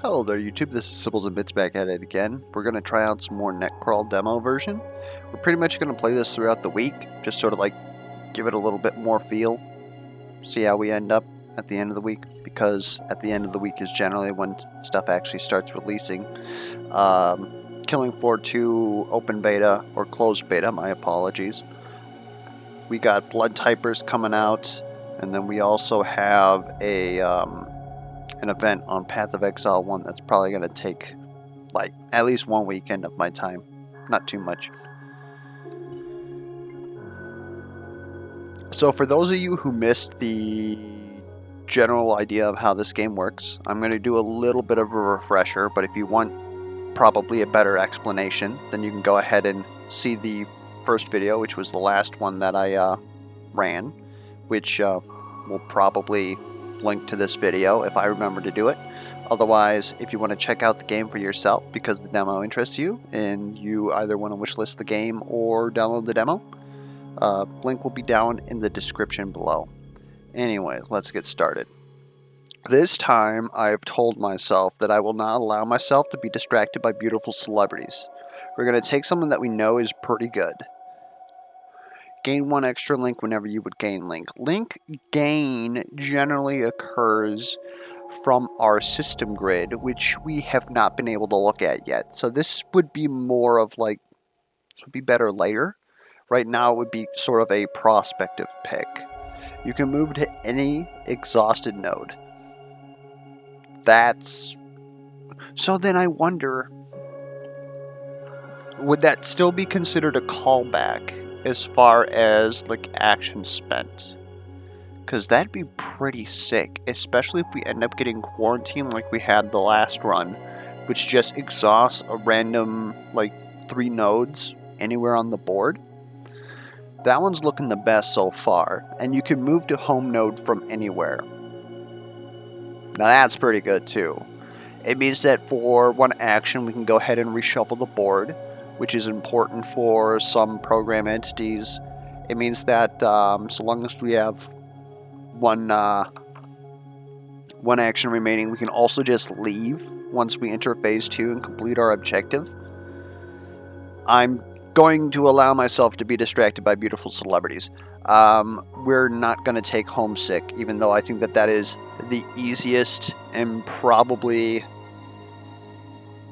Hello there YouTube, this is Sibbles and Bits back at it again. We're going to try out some more Net.Crawl demo version. We're pretty much going to play this throughout the week, just sort of like give it a little bit more feel, see how we end up at the end of the week, because at the end of the week is generally when stuff actually starts releasing. Killing Floor 2 open beta, or closed beta, my apologies. We got Blood Typers coming out, and then we also have an event on Path of Exile 1 that's probably going to take like at least one weekend of my time. Not too much. So for those of you who missed the general idea of how this game works, I'm going to do a little bit of a refresher, but if you want probably a better explanation, then you can go ahead and see the first video, which was the last one that I ran, which will probably link to this video if I remember to do it. Otherwise, if you want to check out the game for yourself because the demo interests you and you either want to wishlist the game or download the demo, link will be down in the description below. Anyways, let's get started. This time, I've told myself that I will not allow myself to be distracted by beautiful celebrities. We're going to take someone that we know is pretty good. Gain one extra link whenever you would gain link. Link gain generally occurs from our system grid, which we have not been able to look at yet. So this would be more of like, this would be better later. Right now it would be sort of a prospective pick. You can move to any exhausted node. So then I wonder, would that still be considered a callback as far as like action spent? Because that'd be pretty sick, especially if we end up getting quarantined like we had the last run, which just exhausts a random like 3 nodes anywhere on the board. That one's looking the best so far, and you can move to home node from anywhere. Now that's pretty good too. It means that for one action we can go ahead and reshuffle the board, which is important for some program entities. It means that so long as we have one action remaining, we can also just leave once we enter phase 2 and complete our objective. I'm going to allow myself to be distracted by beautiful celebrities. We're not going to take Homesick, even though I think that that is the easiest and probably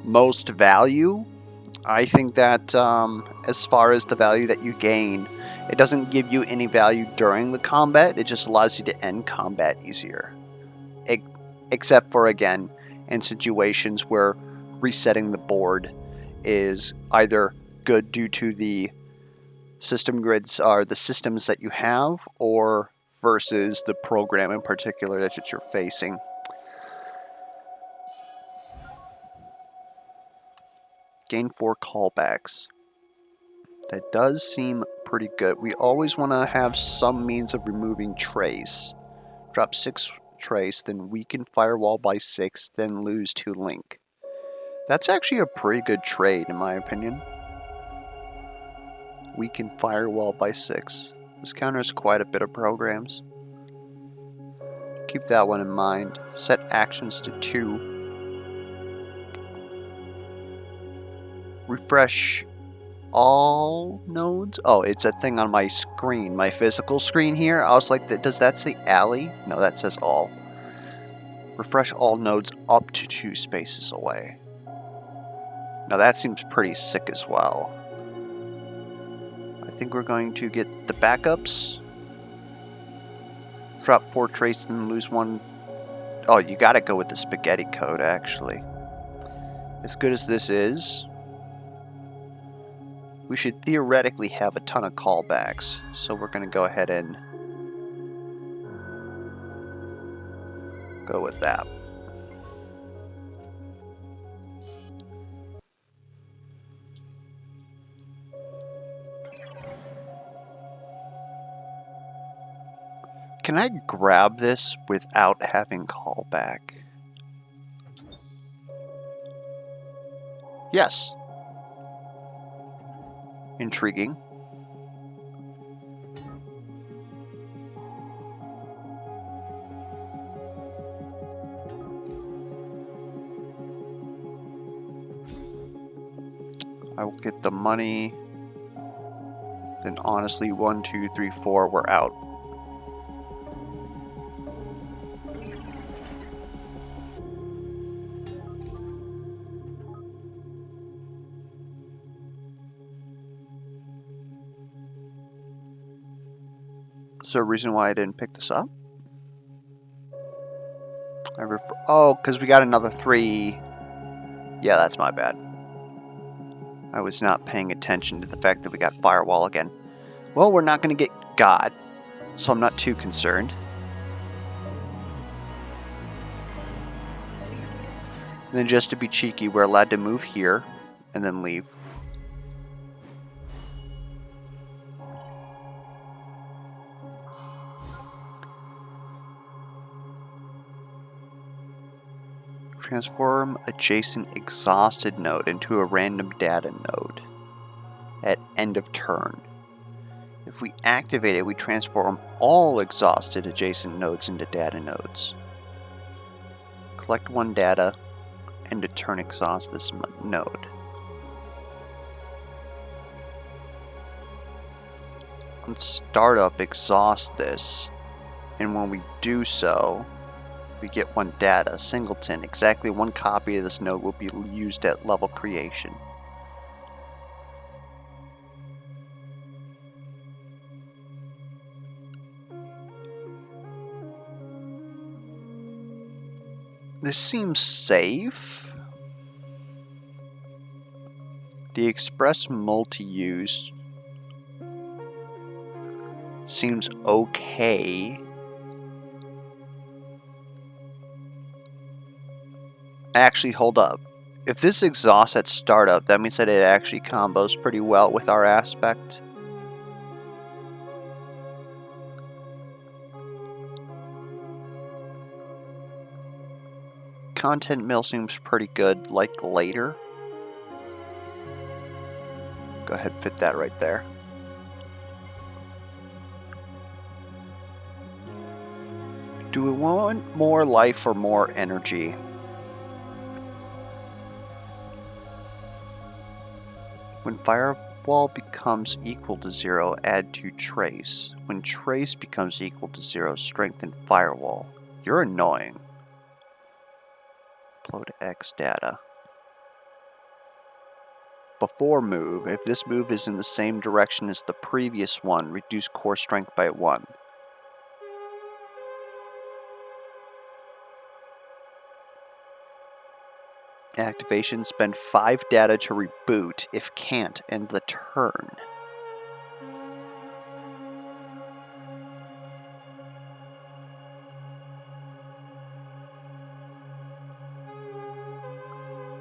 most value. I think that as far as the value that you gain, it doesn't give you any value during the combat, it just allows you to end combat easier. Except for, again, in situations where resetting the board is either good due to the system grids or the systems that you have, or versus the program in particular that you're facing. Gain 4 callbacks. That does seem pretty good. We always want to have some means of removing trace. Drop 6 trace, then weaken firewall by 6, then lose 2 link. That's actually a pretty good trade in my opinion. Weaken firewall by 6. This counters quite a bit of programs. Keep that one in mind. Set actions to 2. Refresh all nodes? Oh, it's a thing on my screen, my physical screen here. I was like, does that say alley? No, that says all. Refresh all nodes up to 2 spaces away. Now that seems pretty sick as well. I think we're going to get the backups. Drop 4 trace and lose 1. Oh, you gotta go with the spaghetti code, actually. As good as this is, we should theoretically have a ton of callbacks. So we're gonna go ahead and go with that. Can I grab this without having callback? Yes. Intriguing. I will get the money. Then honestly, 1, 2, 3, 4, we're out. Is there a reason why I didn't pick this up? Oh, because we got another 3. Yeah, that's my bad. I was not paying attention to the fact that we got firewall again. Well, we're not going to get God, so I'm not too concerned. And then just to be cheeky, we're allowed to move here and then leave. Transform adjacent exhausted node into a random data node at end of turn. If we activate it, we transform all exhausted adjacent nodes into data nodes. Collect 1 data, end of turn exhaust this node. On startup, exhaust this, and when we do so, we get 1 data, singleton. Exactly 1 copy of this node will be used at level creation. This seems safe. The express multi-use seems okay. Actually, hold up. If this exhausts at startup, that means that it actually combos pretty well with our aspect. Content mill seems pretty good, like later. Go ahead and fit that right there. Do we want more life or more energy? When firewall becomes equal to 0, add 2 trace. When trace becomes equal to 0, strengthen firewall. You're annoying. Upload X data. Before move, if this move is in the same direction as the previous one, reduce core strength by 1. Activation, spend 5 data to reboot. If can't, end the turn.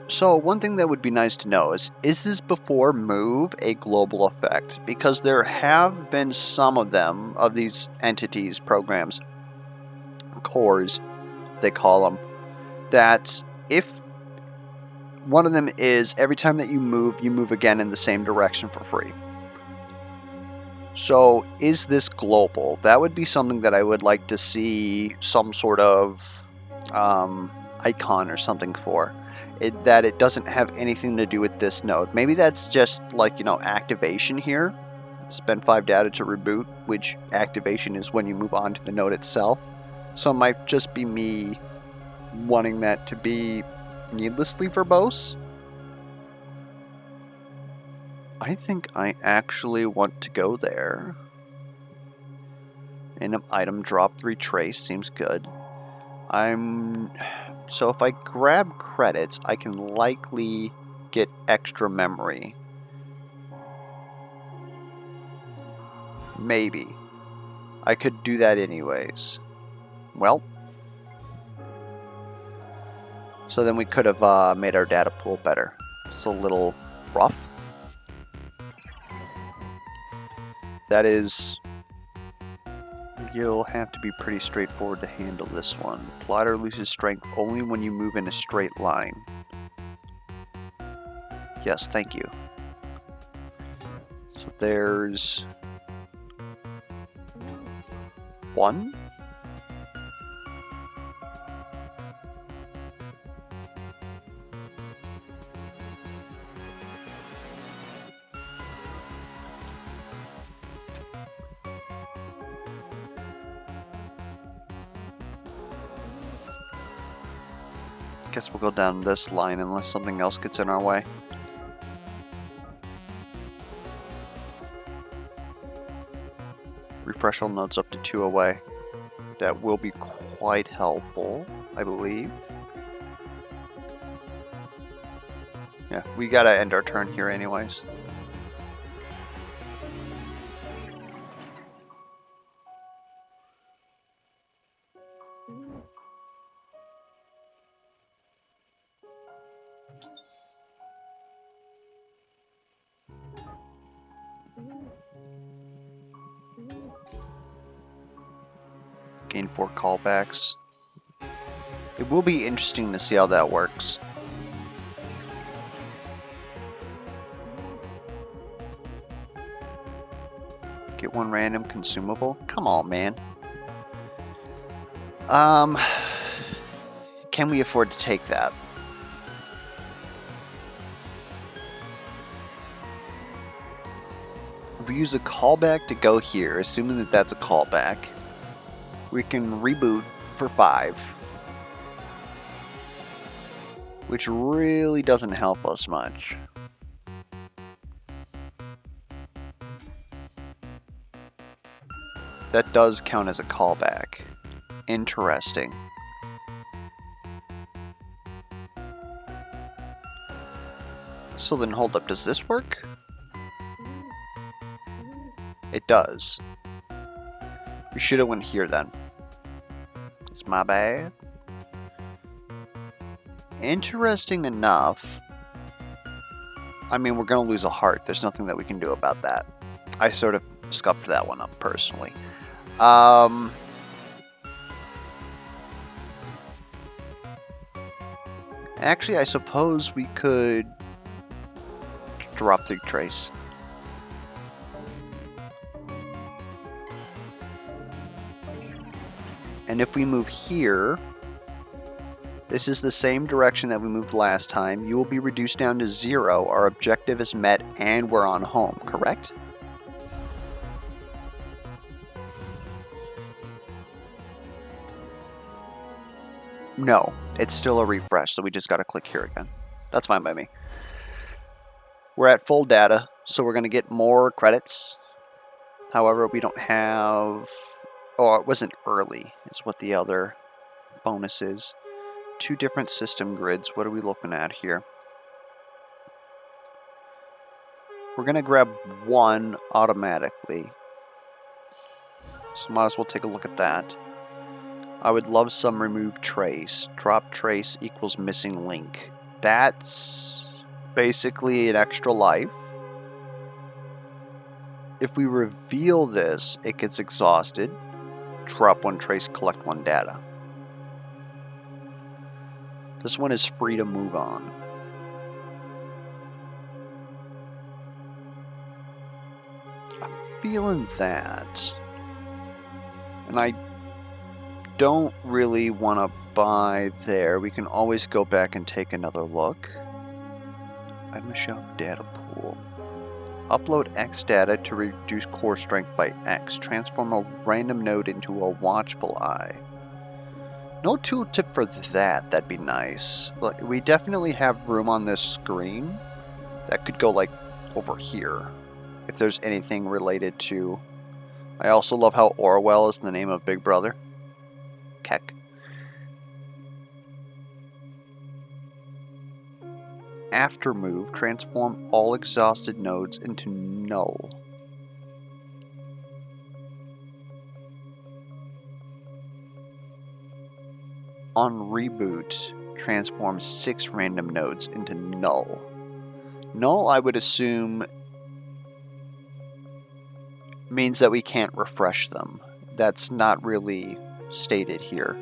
So one thing that would be nice to know is this before move a global effect? Because there have been some of them, of these entities, programs, cores, they call them, that if one of them is every time that you move again in the same direction for free. So is this global? That would be something that I would like to see some sort of icon or something for. That it doesn't have anything to do with this node. Maybe that's just like, activation here. Spend 5 data to reboot, which activation is when you move on to the node itself. So it might just be me wanting that to be needlessly verbose. I think I actually want to go there. And an item drop 3 trace seems good. So if I grab credits, I can likely get extra memory. Maybe. I could do that anyways. Well. So then we could have made our data pool better. It's a little rough. That is... You'll have to be pretty straightforward to handle this one. Plotter loses strength only when you move in a straight line. Yes, thank you. So there's... 1? Guess we'll go down this line unless something else gets in our way. Refresh all nodes up to 2 away. That will be quite helpful, I believe. Yeah, we gotta end our turn here anyways. Gain 4 callbacks. It will be interesting to see how that works. Get 1 random consumable? Come on, man. Can we afford to take that? If we use a callback to go here, assuming that that's a callback, we can reboot for 5. Which really doesn't help us much. That does count as a callback. Interesting. So then hold up, does this work? It does. We should have went here then. It's my bad. Interesting enough. I mean, we're going to lose a heart. There's nothing that we can do about that. I sort of scuffed that one up personally. Actually, I suppose we could drop the trace. And if we move here, this is the same direction that we moved last time. You will be reduced down to 0. Our objective is met and we're on home, correct? No, it's still a refresh, so we just got to click here again. That's fine by me. We're at full data, so we're going to get more credits. However, we don't have... Oh, it wasn't early, is what the other bonus is. 2 different system grids. What are we looking at here? We're going to grab 1 automatically. So might as well take a look at that. I would love some remove trace. Drop trace equals missing link. That's basically an extra life. If we reveal this, it gets exhausted. Drop 1 trace, collect 1 data. This one is free to move on. I'm feeling that. And I don't really want to buy there. We can always go back and take another look. Item shop data pool. Upload X data to reduce core strength by X. Transform a random node into a watchful eye. No tooltip for that. That'd be nice. Like, we definitely have room on this screen. That could go like over here. If there's anything related to... I also love how Orwell is the name of Big Brother. Keck. After move, transform all exhausted nodes into null. On reboot, transform 6 random nodes into null. Null, I would assume, means that we can't refresh them. That's not really stated here.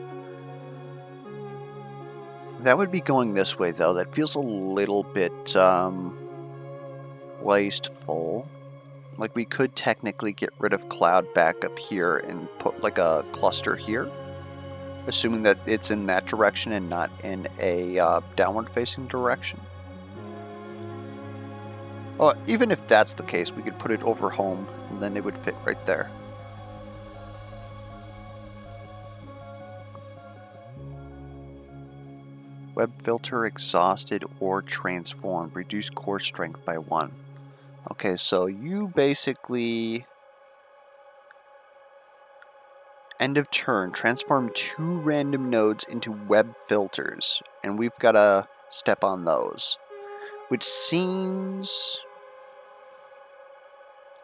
That would be going this way, though. That feels a little bit wasteful. Like, we could technically get rid of cloud back up here and put like a cluster here, assuming that it's in that direction and not in a downward-facing direction. Oh, even if that's the case, we could put it over home, and then it would fit right there. Web filter exhausted or transformed. Reduce core strength by 1. Okay, so you basically... End of turn. Transform 2 random nodes into web filters. And we've got to step on those. Which seems...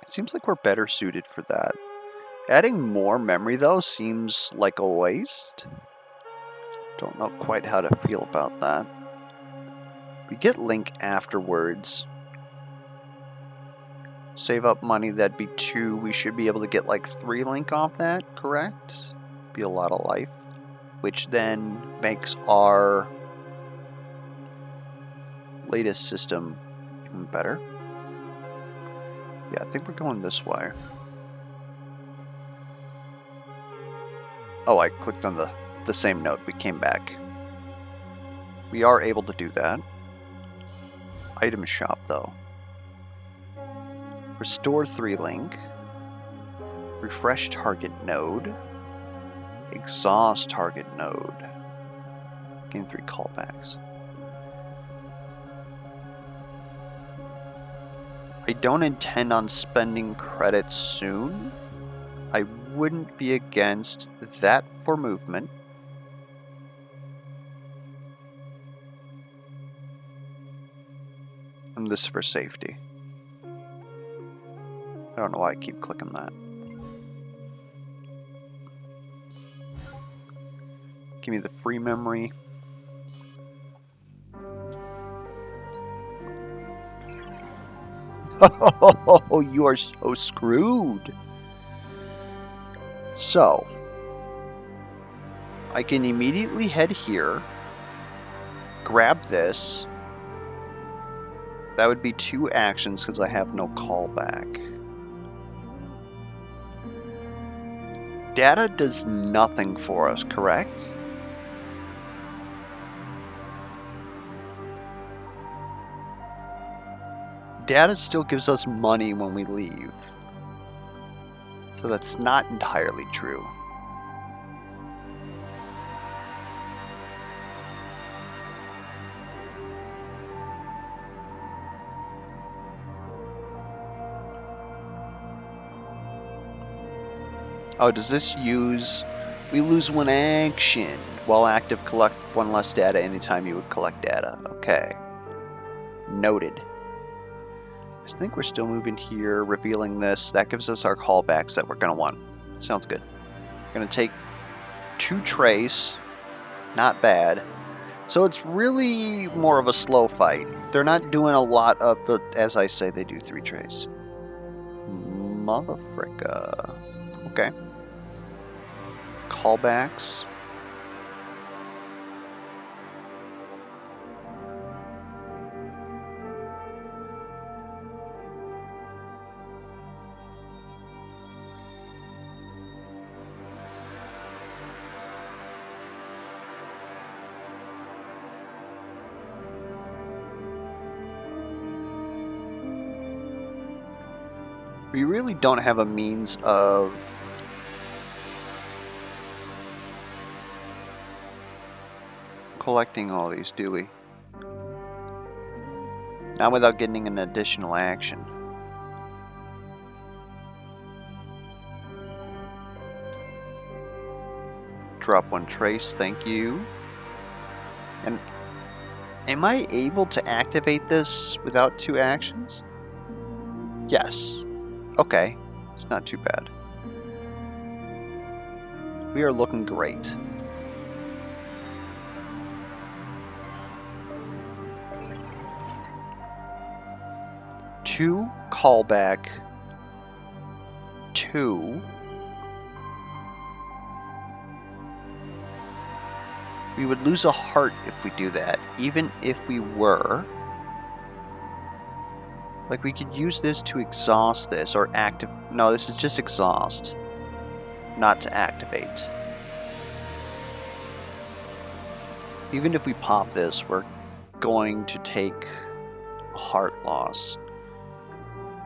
It seems like we're better suited for that. Adding more memory, though, seems like a waste. Don't know quite how to feel about that. We get link afterwards. Save up money, that'd be 2. We should be able to get like 3 link off that, correct? Be a lot of life. Which then makes our latest system even better. Yeah, I think we're going this way. Oh, I clicked on the same node. We came back. We are able to do that. Item shop, though. Restore 3 link. Refresh target node. Exhaust target node. Gain 3 callbacks. I don't intend on spending credits soon. I wouldn't be against that for movement. And this for safety. I don't know why I keep clicking that. Give me the free memory. Oh, you are so screwed. So, I can immediately head here, grab this. That would be 2 actions because I have no callback. Data does nothing for us, correct? Data still gives us money when we leave. So that's not entirely true. Oh, does this use... We lose 1 action. While active, collect 1 less data anytime you would collect data. Okay. Noted. I think we're still moving here, revealing this. That gives us our callbacks that we're going to want. Sounds good. We're going to take 2 trace. Not bad. So it's really more of a slow fight. They're not doing a lot of the... As I say, they do 3 trace. Motherfricka. Okay. Callbacks. We really don't have a means of collecting all these, do we? Not without getting an additional action. Drop 1 trace, thank you. And am I able to activate this without 2 actions? Yes. Okay, it's not too bad. We are looking great. Two callback. 2. We would lose a heart if we do that, even if we were. Like, we could use this to exhaust this, or active... No, this is just exhaust. Not to activate. Even if we pop this, we're going to take a heart loss.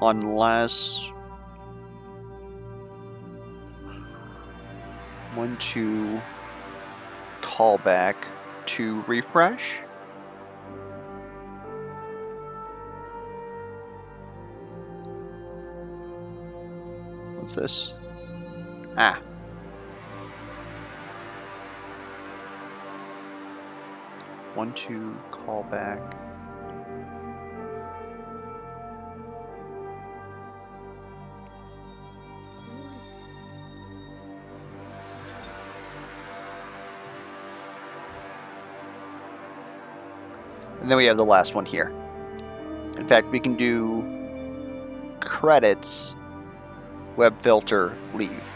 Unless... 1, 2... Callback. to refresh. What's this? Ah. One, two, call back. And then we have the last one here. In fact, we can do credits, web filter, leave.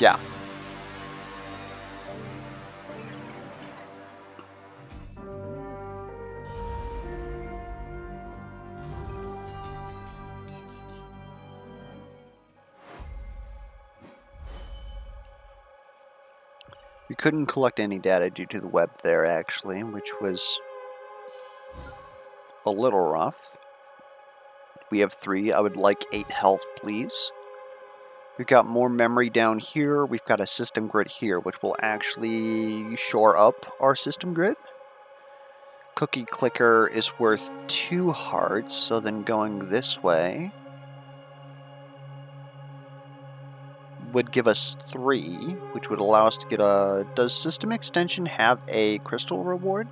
Yeah. We couldn't collect any data due to the web there, actually, which was a little rough. We have 3. I would like 8 health, please. We've got more memory down here. We've got a system grid here, which will actually shore up our system grid. Cookie clicker is worth 2 hearts, so then going this way would give us 3, which would allow us to get a... Does system extension have a crystal reward?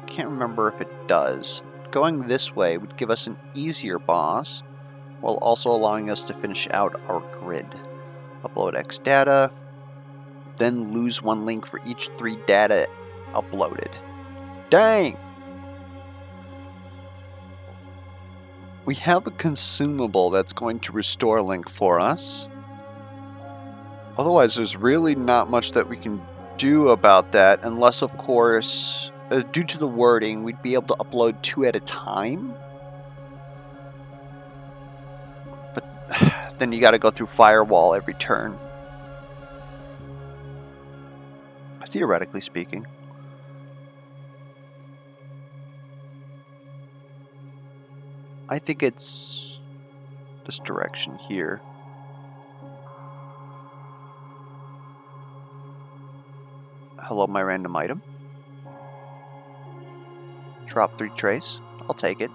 Can't remember if it does. Going this way would give us an easier boss, while also allowing us to finish out our grid. Upload X data, then lose 1 link for each 3 data uploaded. Dang! We have a consumable that's going to restore a link for us. Otherwise, there's really not much that we can do about that, unless, of course, due to the wording, we'd be able to upload 2 at a time. But then you gotta go through firewall every turn. Theoretically speaking. I think it's this direction here. Hello, my random item. Drop 3 trays. I'll take it.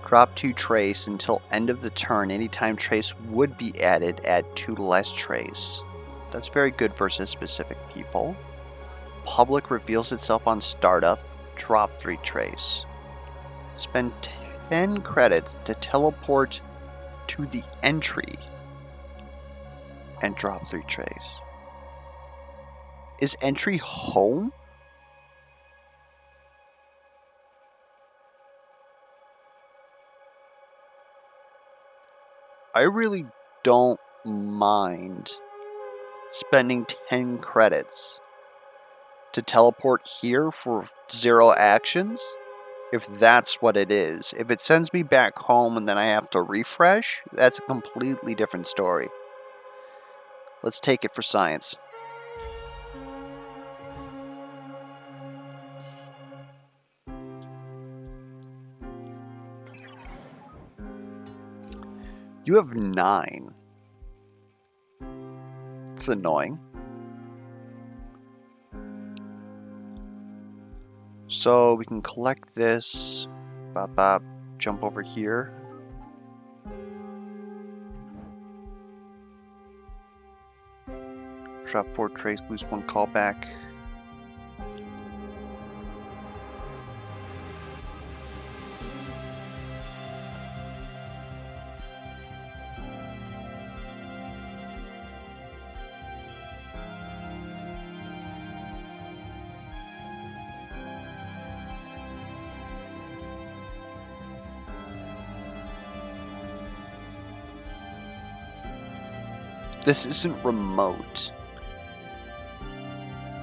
Drop 2 trays until end of the turn. Anytime trace would be added, add 2 less trays. That's very good versus specific people. Public reveals itself on startup. Drop 3 trays. Spend 10 credits to teleport to the entry and drop 3 trays. Is entry home? I really don't mind spending 10 credits to teleport here for 0 actions, if that's what it is. If it sends me back home and then I have to refresh, that's a completely different story. Let's take it for science. You have 9. It's annoying. So we can collect this. Bop bop. Jump over here. Drop 4 trays, lose 1 callback. This isn't remote.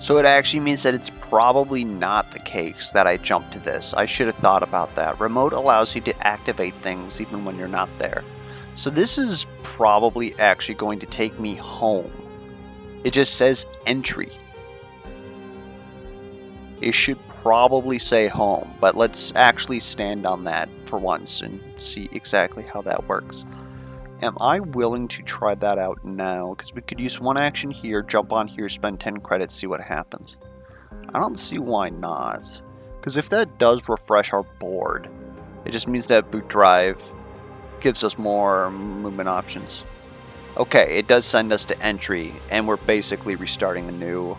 So it actually means that it's probably not the case that I jumped to this. I should have thought about that. Remote allows you to activate things even when you're not there. So this is probably actually going to take me home. It just says entry. It should probably say home, but let's actually stand on that for once and see exactly how that works. Am I willing to try that out now? Because we could use one action here, jump on here, spend 10 credits, see what happens. I don't see why not. Because if that does refresh our board, it just means that boot drive gives us more movement options. Okay, it does send us to entry, and we're basically restarting a new...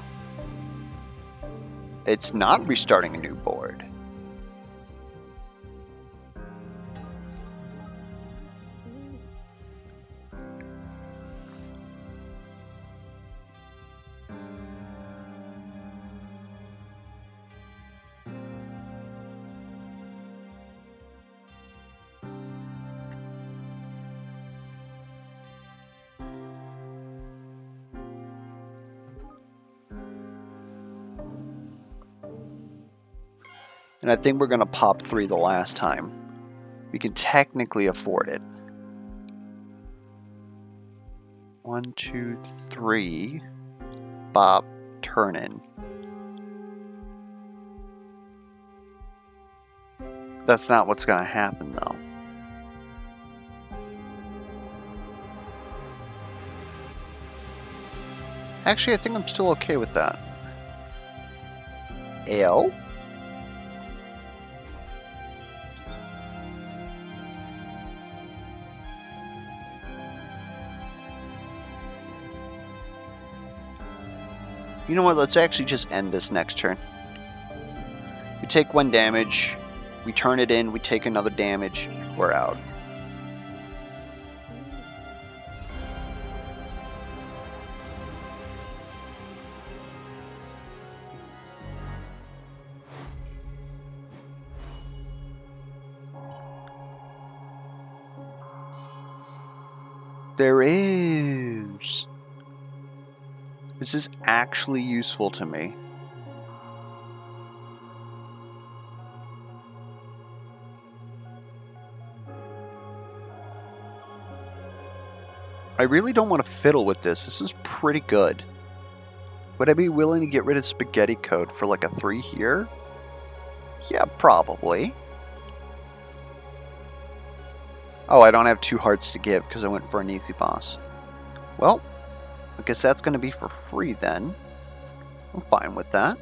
It's not restarting a new board. And I think we're going to pop 3 the last time. We can technically afford it. 1, 2, 3. Bop, turn in. That's not what's going to happen, though. Actually, I think I'm still okay with that. L? You know what, let's actually just end this next turn. We take 1 damage, we turn it in, we take another damage, we're out. There is. This is actually useful to me. I really don't want to fiddle with this. This is pretty good. Would I be willing to get rid of spaghetti code for like a 3 here? Yeah, probably. Oh, I don't have 2 hearts to give because I went for an easy boss. Well, I guess that's going to be for free then. I'm fine with that.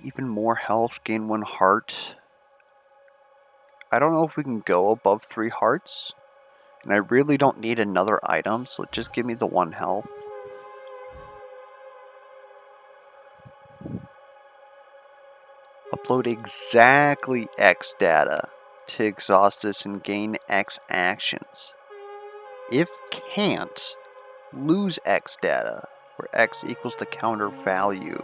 Even more health, gain 1 heart. I don't know if we can go above 3 hearts. And I really don't need another item, so just give me the 1 health. Upload exactly X data to exhaust this and gain X actions. If can't, lose X data, where X equals the counter value.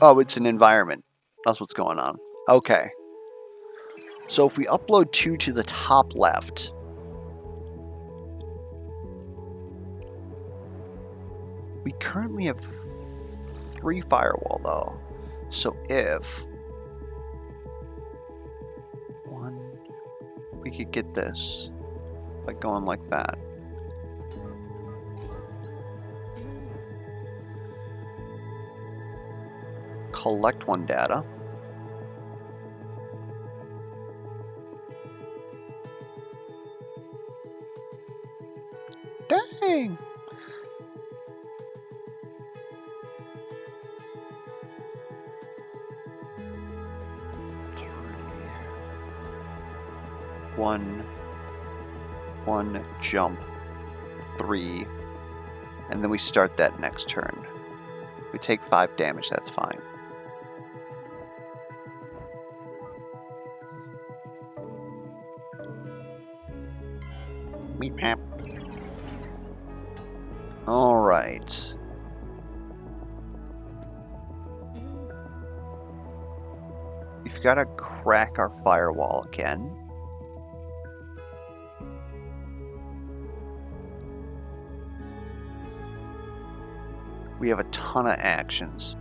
Oh, it's an environment. That's what's going on. Okay. So if we upload 2 to the top left, we currently have 3 firewall though. So if 1, we could get this by going like that. Collect 1 data. Dang! One jump, 3, and then we start that next turn. We take 5 damage, that's fine. Meep hap. Alright. We've got to crack our firewall again. We have a ton of actions.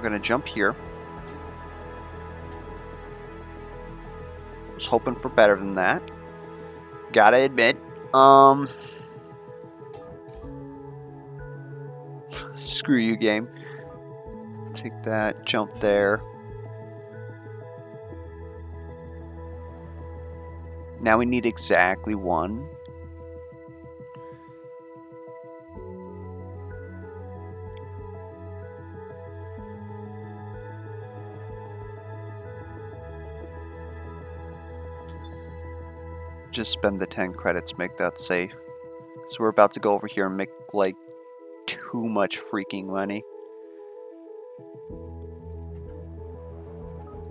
We're gonna jump here. Was hoping for better than that. Gotta admit, screw you, game. Take that, jump there. Now we need exactly one. Just spend the 10 credits, make that safe. So we're about to go over here and make like too much freaking money.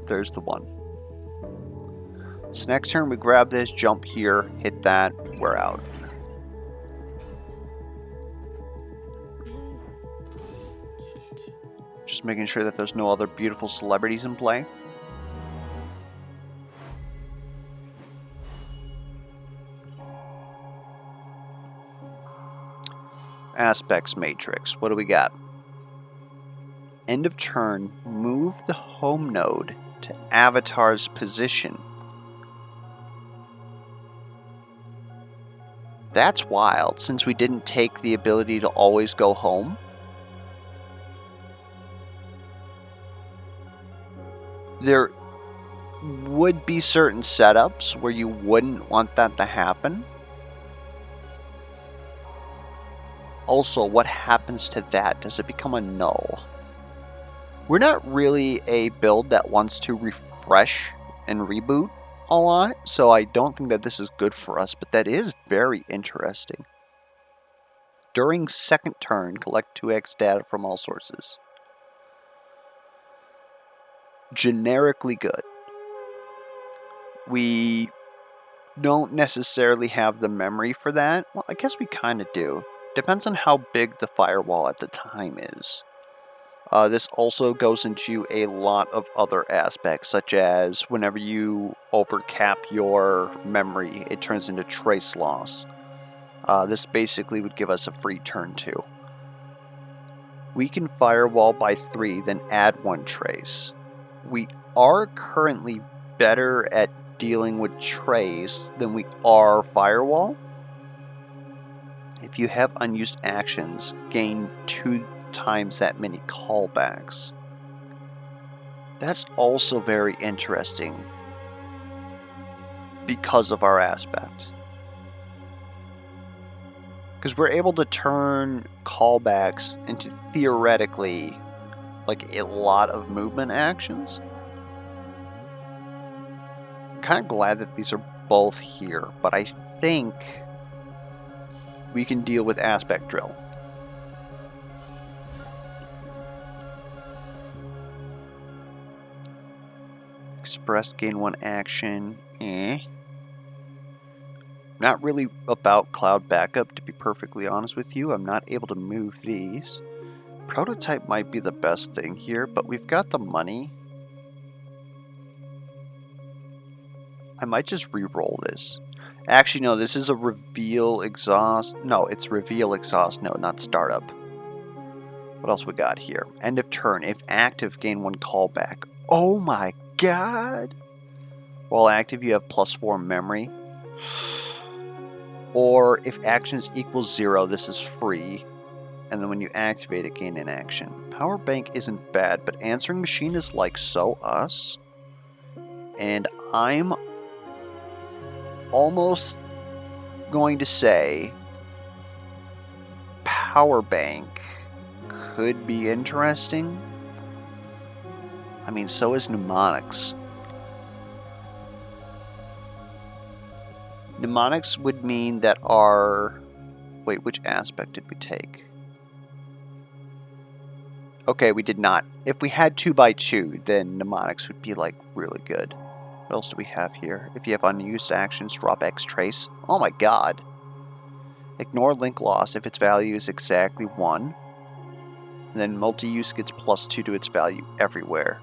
There's the one. So next turn we grab this, jump here, hit that, we're out. Just making sure that there's no other beautiful celebrities in play. Aspects matrix. What do we got? End of turn, move the home node to avatar's position. That's wild, since we didn't take the ability to always go home. There would be certain setups where you wouldn't want that to happen. Also, what happens to that? Does it become a null? We're not really a build that wants to refresh and reboot a lot, so I don't think that this is good for us, but that is very interesting. During second turn, collect 2x data from all sources. Generically good. We don't necessarily have the memory for that. Well, I guess we kind of do. Depends on how big the firewall at the time is. This also goes into a lot of other aspects, such as whenever you overcap your memory, it turns into trace loss. This basically would give us a free turn 2. We can firewall by 3, then add 1 trace. We are currently better at dealing with trace than we are firewall. If you have unused actions, gain 2 times that many callbacks. That's also very interesting because of our aspect. Because we're able to turn callbacks into theoretically like a lot of movement actions. I'm kind of glad that these are both here, but I think we can deal with aspect drill. Express gain 1 action. Not really about cloud backup, to be perfectly honest with you. I'm not able to move these. Prototype might be the best thing here, but we've got the money. I might just re-roll this. Actually, no, this is a reveal exhaust. No, it's reveal exhaust. No, not startup. What else we got here? End of turn. If active, gain 1 callback. Oh my god! While active, you have +4 memory. Or if actions equals 0, this is free. And then when you activate it, gain an action. Power bank isn't bad, but answering machine is like so us. And I'm almost going to say power bank could be interesting. I mean, so is mnemonics. Mnemonics would mean that our... Wait, which aspect did we take? Okay, we did not. If we had 2x2, then mnemonics would be like really good. What else do we have here? If you have unused actions, drop X trace. Oh my god. Ignore link loss if its value is exactly 1. And then multi-use gets +2 to its value everywhere.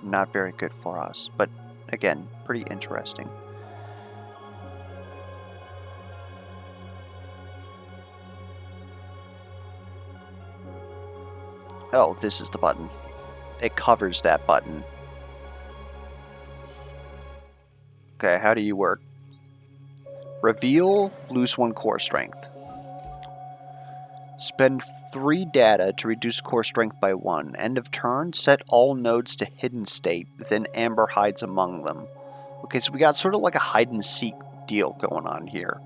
Not very good for us, but again, pretty interesting. Oh, this is the button. it covers that button. Okay, how do you work? Reveal, lose 1 core strength. Spend 3 data to reduce core strength by 1. End of turn, set all nodes to hidden state, then Amber hides among them. Okay, so we got sort of like a hide and seek deal going on here.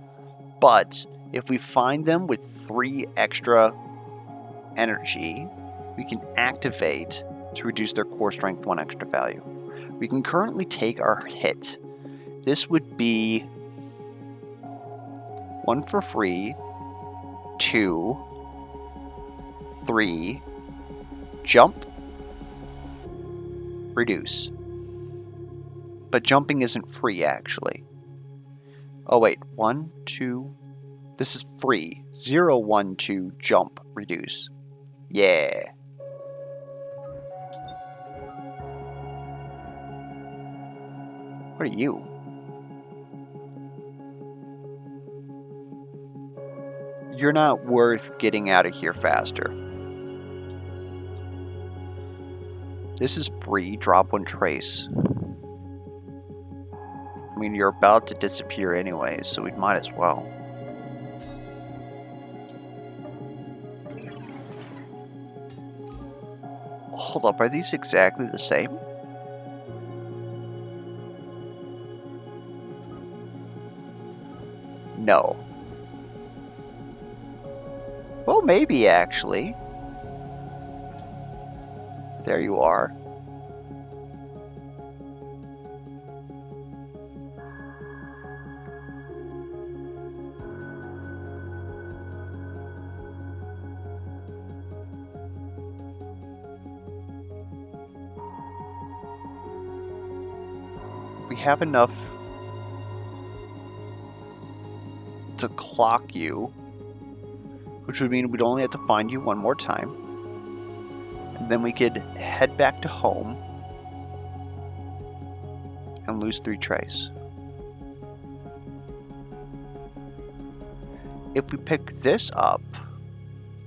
But if we find them with 3 extra energy, we can activate to reduce their core strength 1 extra value. We can currently take our hit. This would be 1 for free, 2, 3, jump, reduce. But jumping isn't free, actually. Oh wait, 1, 2, this is free. 0, 1, 2, jump, reduce. Yeah. What are you? You're not worth getting out of here faster. This is free, drop 1 trace. I mean, you're about to disappear anyway, so we might as well. Hold up, are these exactly the same? No. Well, maybe actually. There you are. We have enough to clock you, which would mean we'd only have to find you 1 more time. And then we could head back to home and lose 3 trace. If we pick this up,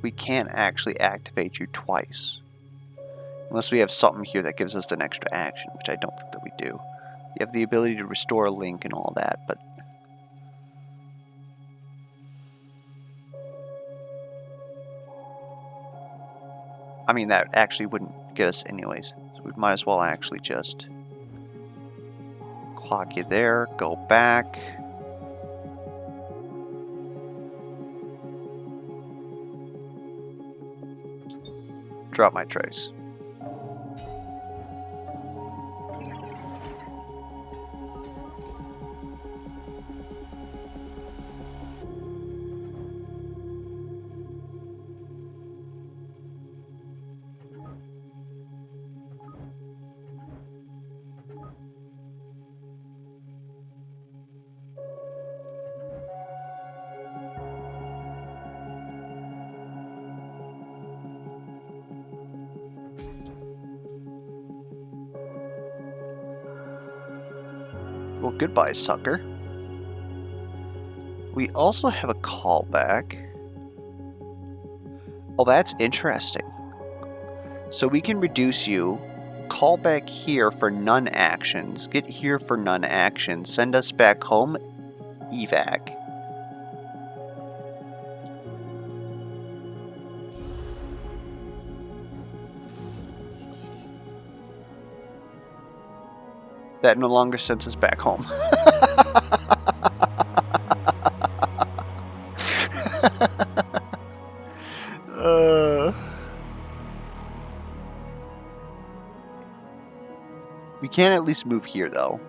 we can't actually activate you twice. Unless we have something here that gives us an extra action, which I don't think that we do. You have the ability to restore a link and all that, but... I mean, that actually wouldn't get us anyways. So we might as well actually just... clock you there, go back... drop my trace. Well, goodbye, sucker. We also have a callback. Oh, that's interesting. So we can reduce you, call back here for none actions, get here for none actions, send us back home, evac. That no longer sends us back home. We can at least move here, though.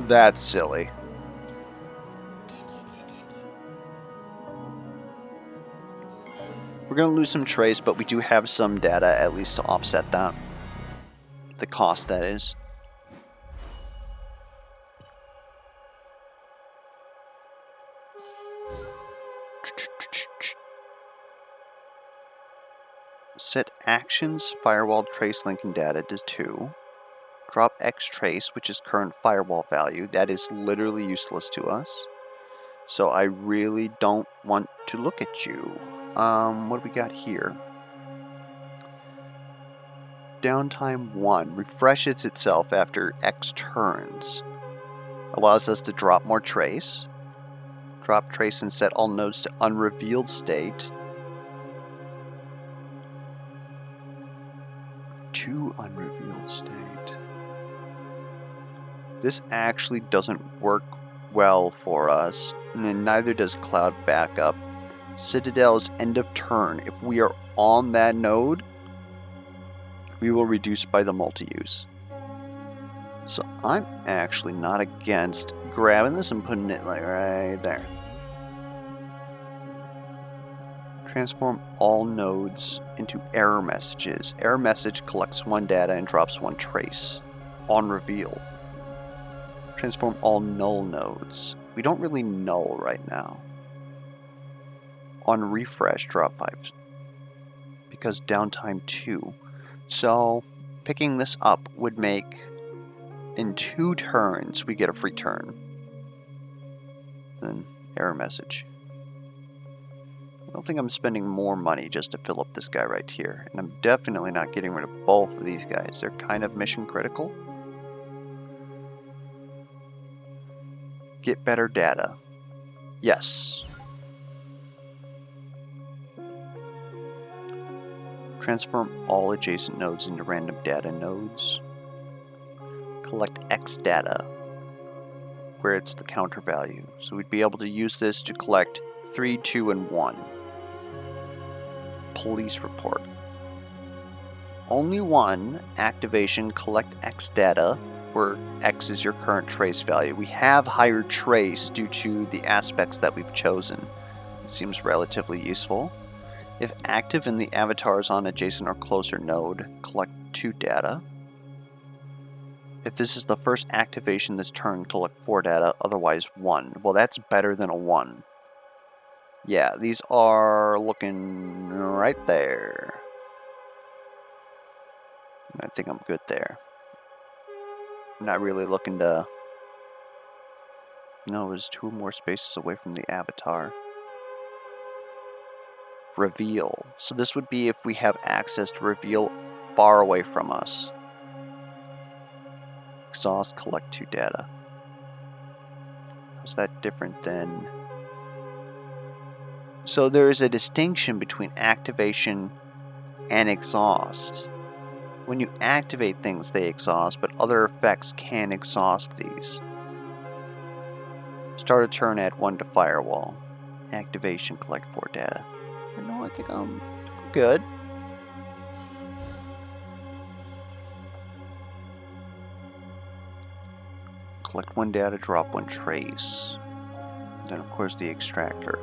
That's silly. We're going to lose some trace, but we do have some data at least to offset that. The cost, that is. Set actions, firewall trace linking data to 2. Drop X trace, which is current firewall value. That is literally useless to us. So I really don't want to look at you. What do we got here? Downtime 1 refreshes itself after X turns. Allows us to drop more trace. Drop trace and set all nodes to unrevealed state. To unrevealed state. This actually doesn't work well for us, and neither does cloud backup. Citadel's end of turn. If we are on that node, we will reduce by the multi-use. So I'm actually not against grabbing this and putting it like right there. Transform all nodes into error messages. Error message collects 1 data and drops 1 trace. On reveal. Transform all null nodes. We don't really null right now. On refresh, drop 5. Because downtime 2. So picking this up would make in 2 turns we get a free turn. Then error message. I don't think I'm spending more money just to fill up this guy right here. And I'm definitely not getting rid of both of these guys. They're kind of mission critical. Get better data. Yes. Transform all adjacent nodes into random data nodes. Collect X data, where it's the counter value. So we'd be able to use this to collect 3, 2, and 1. Police report. Only 1 activation, collect X data, where X is your current trace value. We have higher trace due to the aspects that we've chosen. It seems relatively useful. If active and the avatar is on adjacent or closer node, collect 2 data. If this is the first activation this turn, collect 4 data, otherwise 1. Well, that's better than a 1. Yeah, these are looking right there. I think I'm good there. I'm not really looking to... No, there's 2 more spaces away from the avatar. Reveal. So this would be if we have access to reveal far away from us. Exhaust, collect 2 data. How's that different than... So there is a distinction between activation and exhaust. When you activate things, they exhaust, but other effects can exhaust these. Start a turn, add 1 to firewall. Activation, collect 4 data. No, I think I'm good. Collect 1 data, drop 1 trace. And then of course the extractor.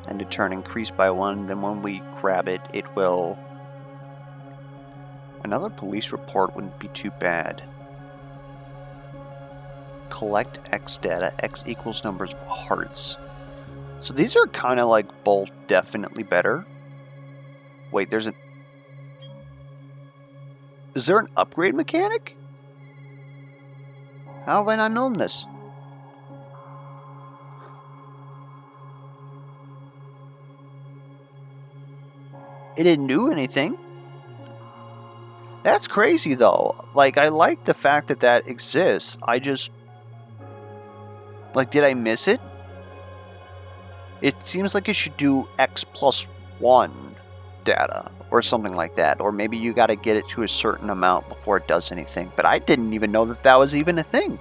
And the turn increase by 1, then when we grab it, it will... Another police report wouldn't be too bad. Collect X data, X equals numbers of hearts. So these are kind of like both definitely better. Wait, there's an... Is there an upgrade mechanic? How have I not known this? It didn't do anything. That's crazy though. Like, I like the fact that that exists. I just... Like, did I miss it? It seems like it should do X plus 1 data or something like that. Or maybe you gotta get it to a certain amount before it does anything. But I didn't even know that that was even a thing.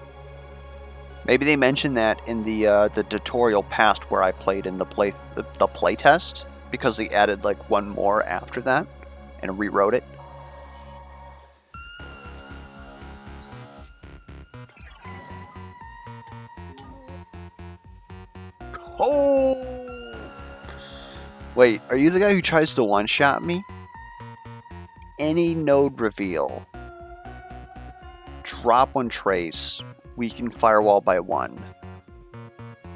Maybe they mentioned that in the tutorial past where I played in the play test, because they added like 1 more after that and rewrote it. Oh! Wait, are you the guy who tries to one-shot me? Any node reveal. Drop 1 trace. Weaken firewall by 1.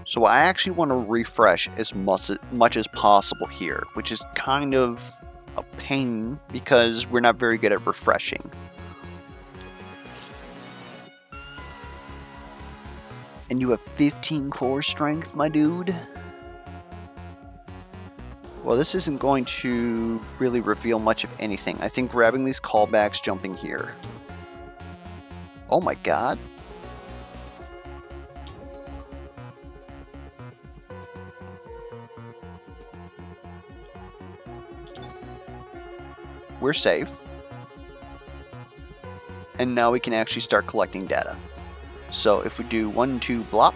So I actually want to refresh as much as possible here, which is kind of a pain because we're not very good at refreshing. And you have 15 core strength, my dude? Well, this isn't going to really reveal much of anything. I think grabbing these callbacks, jumping here. Oh my god. We're safe. And now we can actually start collecting data. So if we do 1, 2, blop.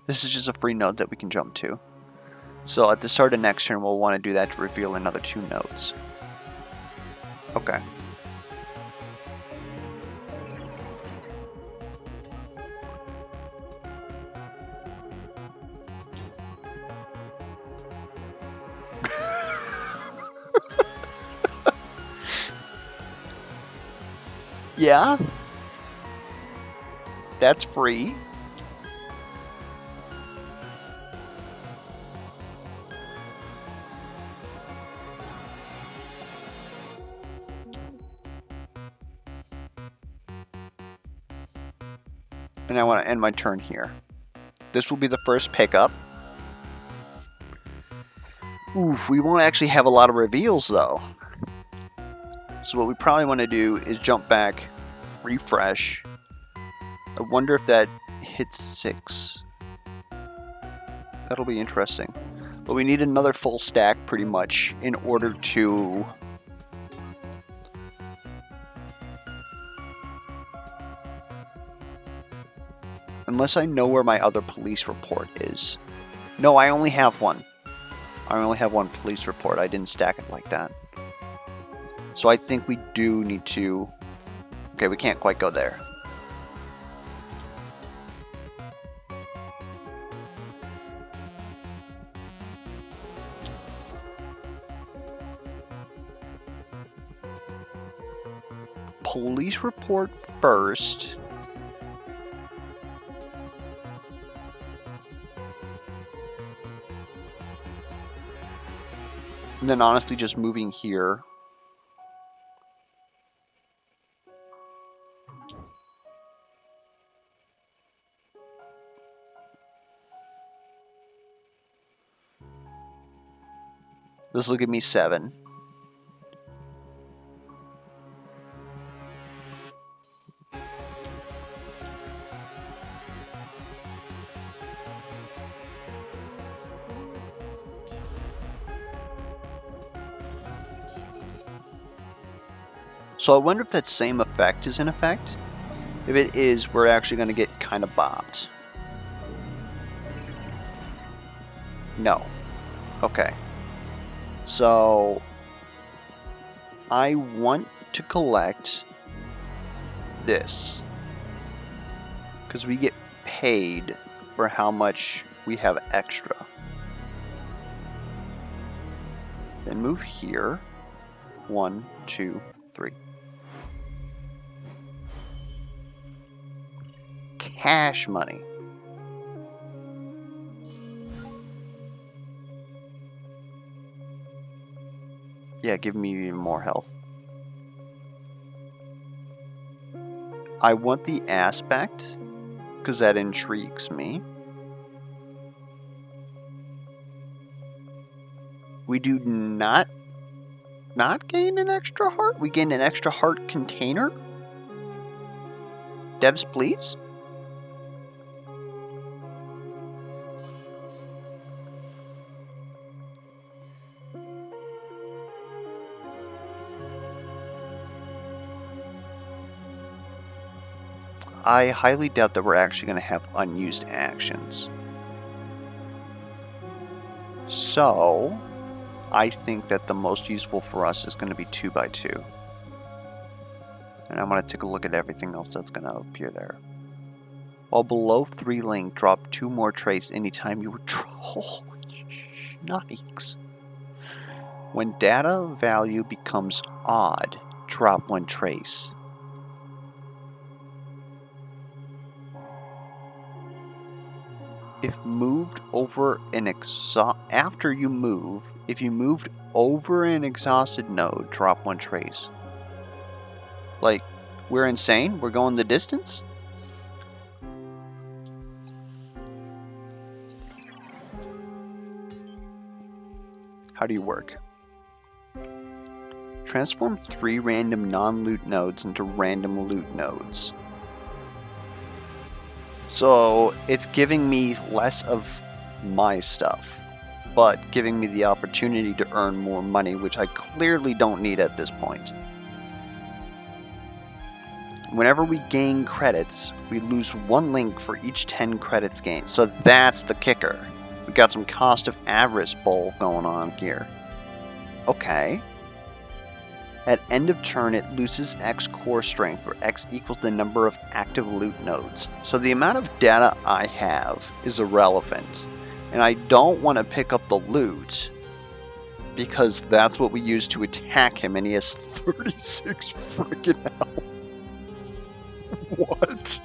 This is just a free node that we can jump to. So at the start of next turn, we'll want to do that to reveal another 2 nodes. Okay. Yeah. That's free. And I want to end my turn here. This will be the first pickup. Oof, we won't actually have a lot of reveals though. So what we probably want to do is jump back, refresh. I wonder if that hits 6. That'll be interesting. But we need another full stack pretty much in order to... Unless I know where my other police report is. No, I only have one. I only have one police report. I didn't stack it like that. So I think we do need to... Okay, we can't quite go there. Police report first. And then honestly just moving here. This will give me 7. So I wonder if that same effect is in effect. If it is, we're actually going to get kind of bopped. No. Okay. So I want to collect this. Because we get paid for how much we have extra. Then move here. 1, 2, 3. Cash money. Yeah, give me even more health. I want the aspect, because that intrigues me. We do not gain an extra heart? We gain an extra heart container? Devs, please? I highly doubt that we're actually going to have unused actions. So, I think that the most useful for us is going to be 2x2. And I'm going to take a look at everything else that's going to appear there. While below 3 link, drop 2 more trace anytime you would holy schnikes. When data value becomes odd, drop 1 trace. if moved over an after you move, if you moved over an exhausted node, drop 1 trace. Like, we're insane? We're going the distance? How do you work? Transform 3 random non-loot nodes into random loot nodes. So it's giving me less of my stuff, but giving me the opportunity to earn more money, which I clearly don't need at this point. Whenever we gain credits, we lose 1 link for each 10 credits gained. So that's the kicker. We got some cost of avarice bull going on here. Okay. At end of turn, it loses X core strength, where X equals the number of active loot nodes. So the amount of data I have is irrelevant. And I don't want to pick up the loot, because that's what we use to attack him, and he has 36 freaking health. What?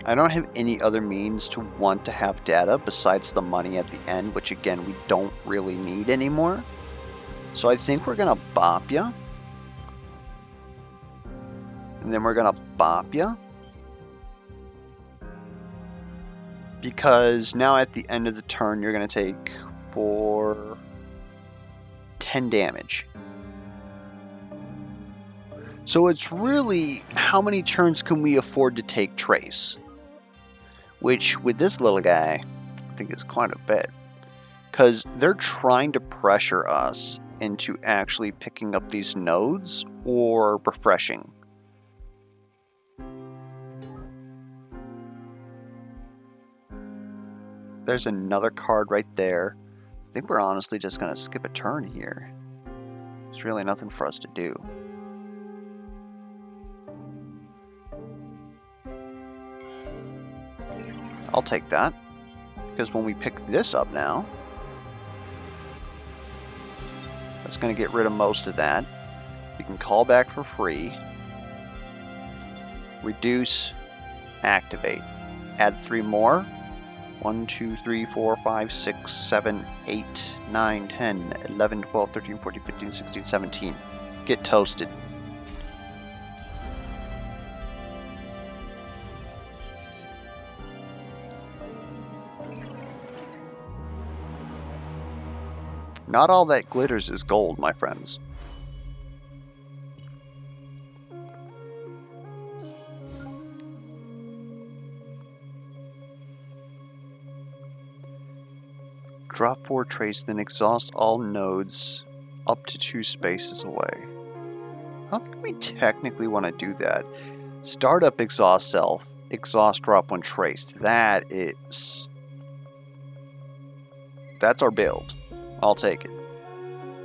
I don't have any other means to want to have data besides the money at the end, which again, we don't really need anymore. So I think we're gonna bop ya. And then we're gonna bop ya. Because now at the end of the turn, you're gonna take 10 damage. So it's really, how many turns can we afford to take Trace? Which, with this little guy, I think is quite a bit. Because they're trying to pressure us into actually picking up these nodes or refreshing. There's another card right there. I think we're honestly just going to skip a turn here. There's really nothing for us to do. I'll take that, because when we pick this up now, that's going to get rid of most of that. We can call back for free, reduce, activate, add 3 more. 1, 2, 3, 4, 5, 6, 7, 8, 9, 10, 11, 12, 13, 14, 15, 16, 17. Get toasted. Not all that glitters is gold, my friends. Drop 4 trace, then exhaust all nodes up to 2 spaces away. I don't think we technically want to do that. Startup exhaust self, exhaust drop 1 trace. That's our build. I'll take it.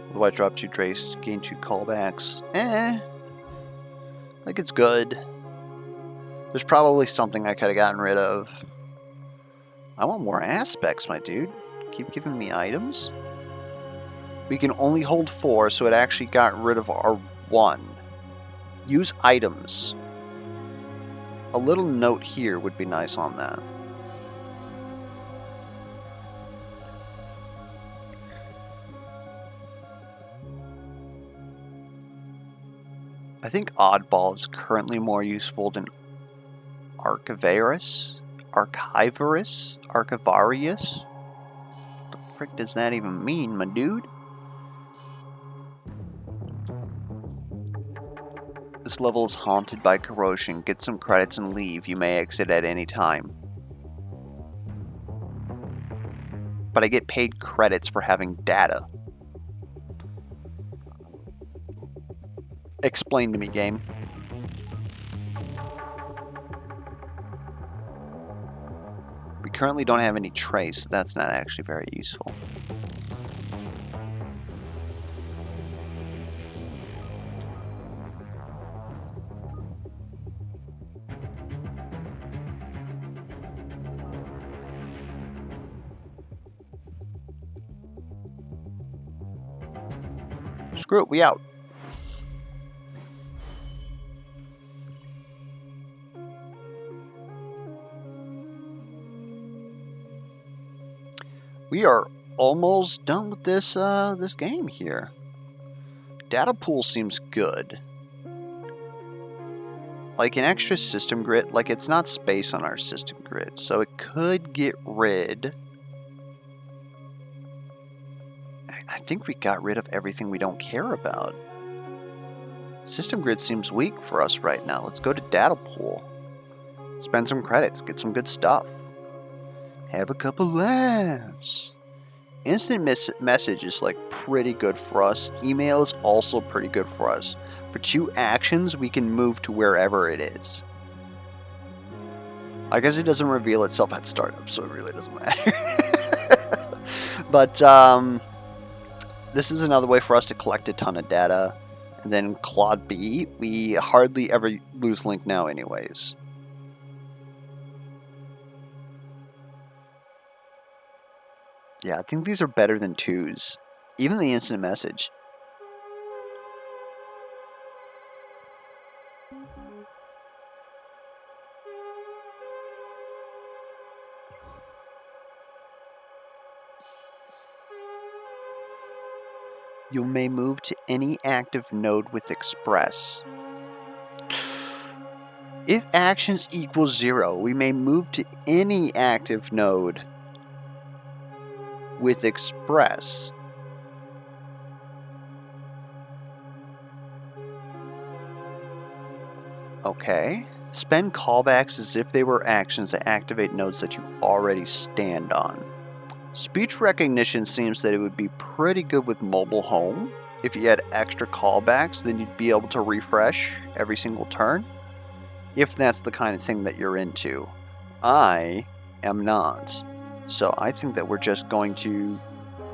Otherwise, drop 2 trace, gain 2 callbacks. Like it's good. There's probably something I could have gotten rid of. I want more aspects, my dude. Keep giving me items. We can only hold 4, so it actually got rid of our 1. Use items. A little note here would be nice on that. I think Oddball is currently more useful than Archivarius? Archivarius? Archivarius? What the frick does that even mean, my dude? This level is haunted by corrosion. Get some credits and leave. You may exit at any time. But I get paid credits for having data. Explain to me, game. We currently don't have any trace, so that's not actually very useful. Screw it, we out. We are almost done with this this game here. Data pool seems good. Like an extra system grid, like it's not space on our system grid, so it could get rid. I think we got rid of everything we don't care about. System grid seems weak for us right now. Let's go to data pool. Spend some credits, get some good stuff. Have a couple laughs. Instant message is like pretty good for us. Email is also pretty good for us. For 2 actions, we can move to wherever it is. I guess it doesn't reveal itself at startup, so it really doesn't matter. But this is another way for us to collect a ton of data. And then Claude B, we hardly ever lose link now anyways. Yeah, I think these are better than 2s. Even the instant message. You may move to any active node with Express. If actions equal 0, we may move to any active node with Express. Okay. Spend callbacks as if they were actions that activate nodes that you already stand on. Speech recognition seems that it would be pretty good with mobile home. If you had extra callbacks, then you'd be able to refresh every single turn. If that's the kind of thing that you're into. I am not. So I think that we're just going to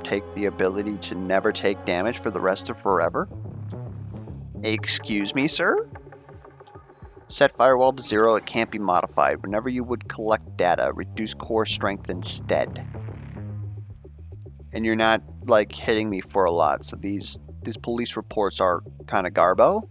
take the ability to never take damage for the rest of forever. Excuse me, sir? Set firewall to 0, it can't be modified. Whenever you would collect data, reduce core strength instead. And you're not like hitting me for a lot, so these police reports are kind of garbo.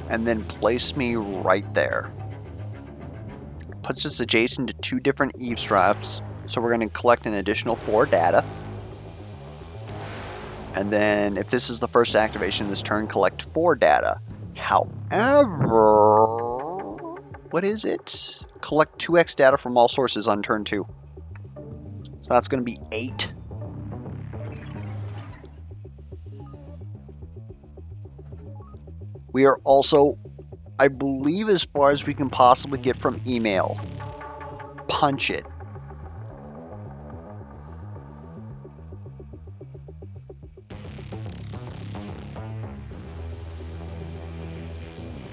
And then place me right there. Puts us adjacent to 2 different eavesdrops, so we're going to collect an additional 4 data. And then if this is the first activation this turn, collect 4 data. However, what is it? Collect 2x data from all sources on turn 2. So that's going to be 8. We are also, I believe, as far as we can possibly get from email. Punch it.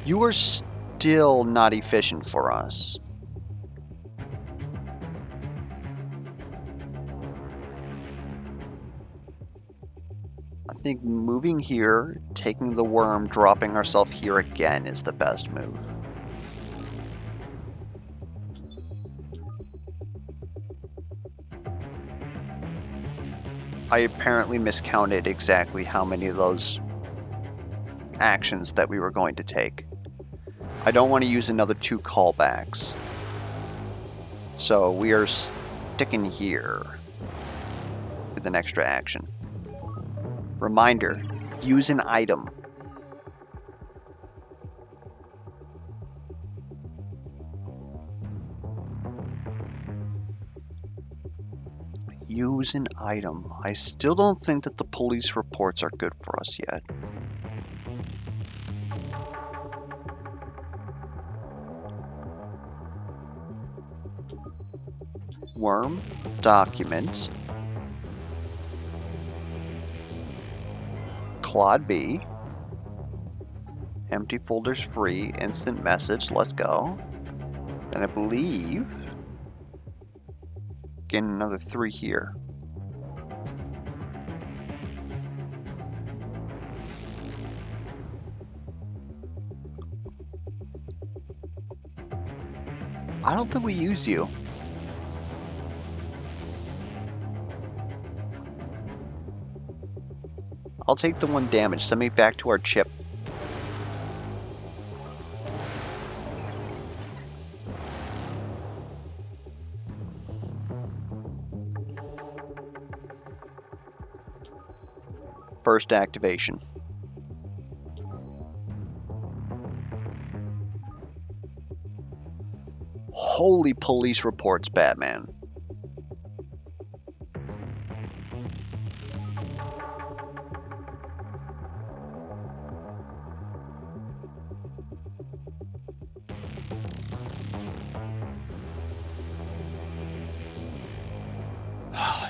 You are still not efficient for us. I think moving here, taking the worm, dropping ourselves here again is the best move. I apparently miscounted exactly how many of those actions that we were going to take. I don't want to use another 2 callbacks. So we are sticking here with an extra action. Reminder, use an item. Use an item. I still don't think that the police reports are good for us yet. worm, document, Claude B, empty folders free, instant message, let's go. And I believe getting another 3 here. I don't think we used you. I'll take the 1 damage. Send me back to our chip. First activation. Holy police reports, Batman.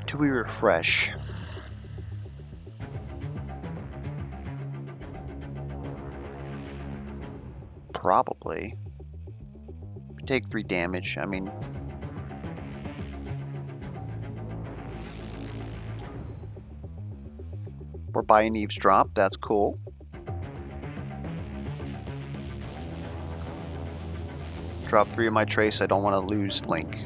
Do we refresh? Probably. We take 3 damage, I mean... We're buying eavesdrop, that's cool. Drop 3 of my trace, I don't want to lose Link.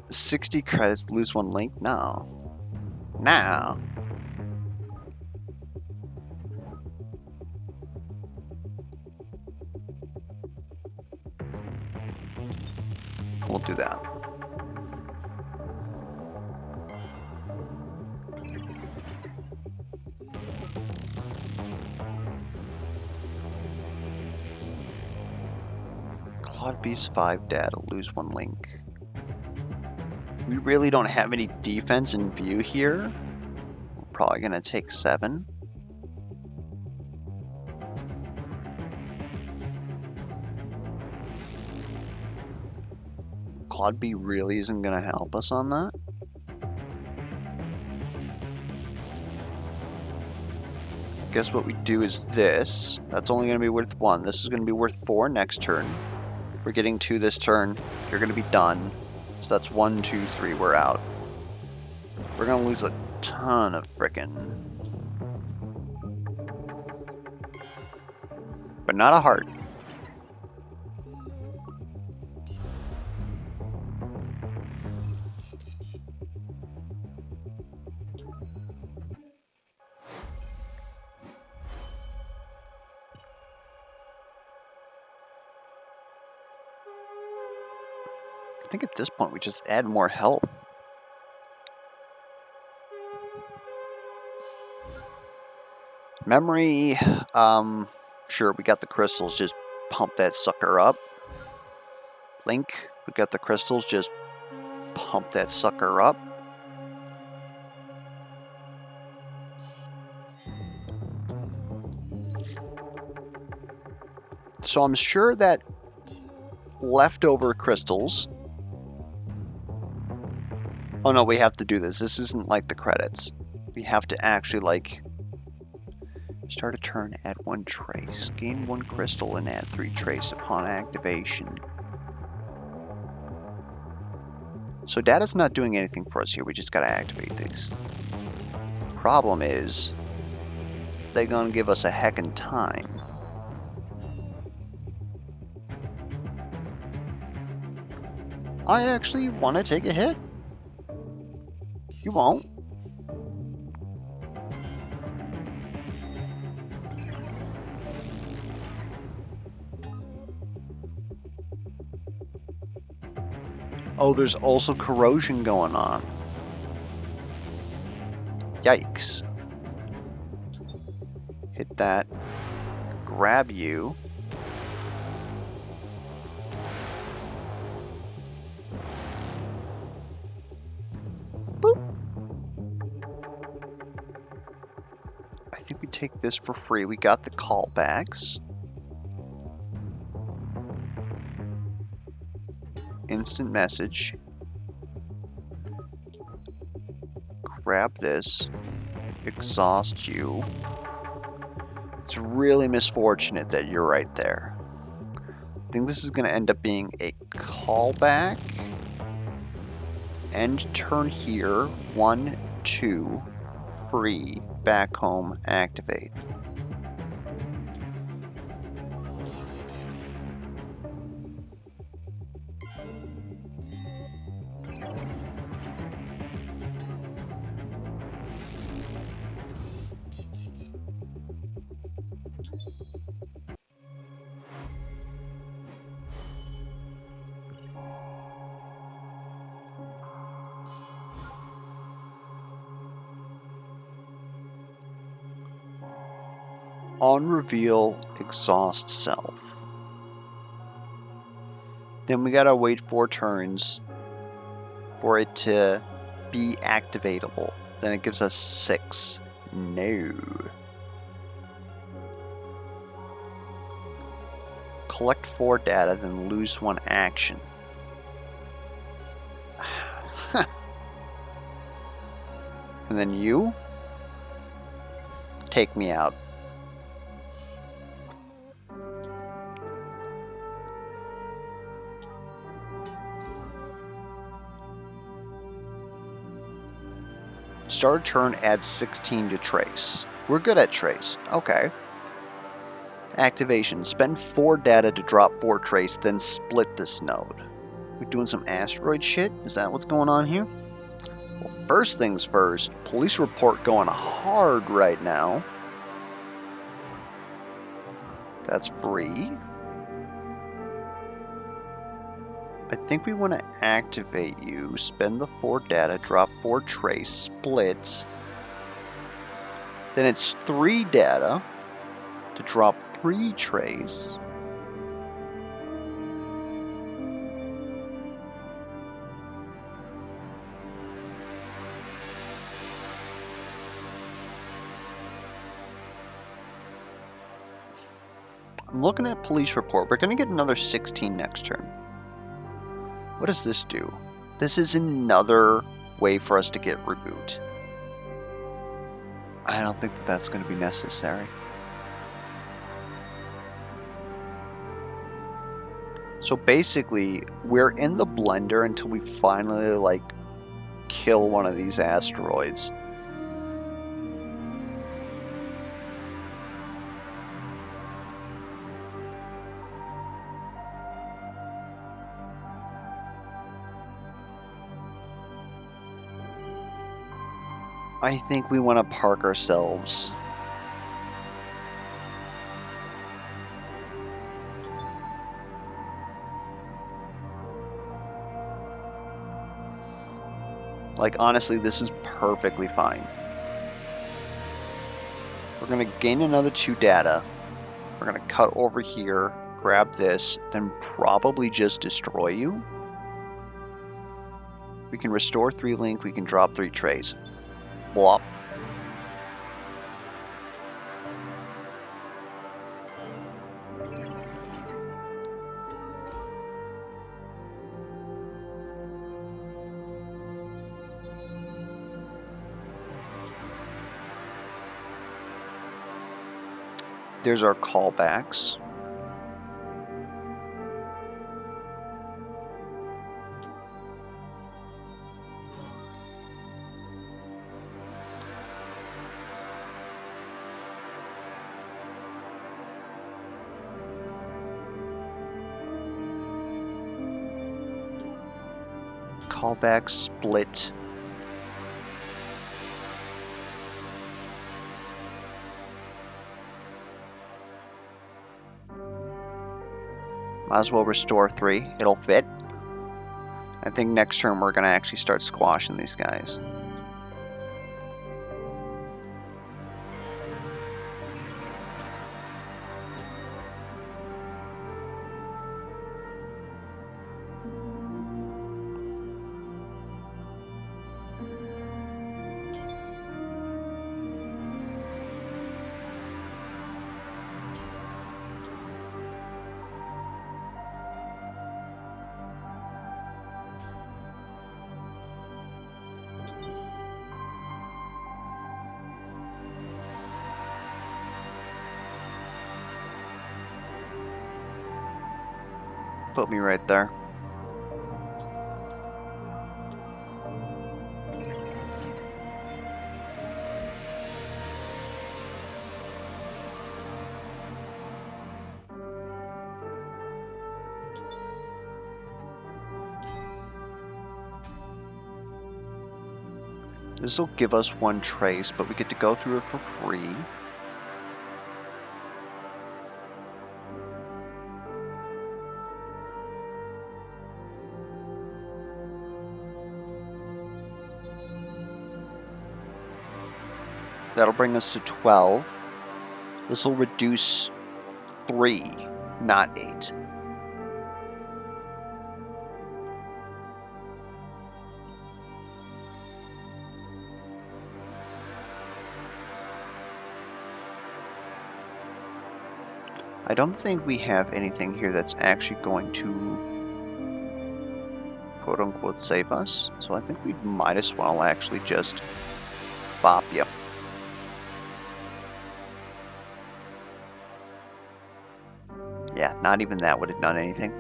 $60 credits, lose 1 Link? No. No. We'll do that. Claude B's 5 data, lose 1 Link. We really don't have any defense in view here. We're probably going to take 7. Claude B really isn't going to help us on that. Guess what we do is this. That's only going to be worth 1. This is going to be worth 4 next turn. We're getting 2 this turn. You're going to be done. So that's 1, 2, 3. We're out. We're going to lose a ton of frickin'. But not a heart. I think at this point we just add more health. Memory, sure, we got the crystals, just pump that sucker up. Link, we got the crystals, just pump that sucker up. So I'm sure that leftover crystals... Oh no, we have to do this. This isn't like the credits. We have to actually, like... Start a turn, add 1 trace. Gain 1 crystal and add 3 trace upon activation. So data's not doing anything for us here. We just gotta activate these. Problem is, they're gonna give us a heckin' time. I actually want to take a hit. You won't. Oh, there's also corrosion going on. Yikes. Hit that. Grab you. think we take this for free. We got the callbacks. Instant message. Grab this. Exhaust you. It's really misfortunate that you're right there. I think this is going to end up being a callback. End turn here. 1, 2, free. Back home. Activate. Unreveal exhaust self. Then we gotta wait 4 turns for it to be activatable. Then it gives us 6. No. Collect 4 data, then lose 1 action. And then you take me out. Start a turn, add 16 to trace. We're good at trace. Okay. Activation. Spend 4 data to drop 4 trace, then split this node. We're doing some asteroid shit? Is that what's going on here? Well, first things first, police report going hard right now. That's free. I think we want to activate you, spend the 4 data, drop 4 trace, split. Then it's 3 data to drop 3 trace. I'm looking at police report. We're going to get another 16 next turn. What does this do? This is another way for us to get reboot. I don't think that that's going to be necessary. So basically, we're in the blender until we finally, kill one of these asteroids. I think we want to park ourselves. Honestly, this is perfectly fine. We're going to gain another 2 data. We're going to cut over here, grab this, then probably just destroy you. We can restore 3 link, we can drop 3 trays. Blop. There's our callbacks. Callback split. Might as well restore 3. It'll fit. I think next turn we're going to actually start squashing these guys. Put me right there. This will give us one trace, but we get to go through it for free. That'll bring us to 12. This will reduce 3, not 8. I don't think we have anything here that's actually going to quote-unquote save us, so I think we might as well actually just bop you. Yeah, not even that would have done anything.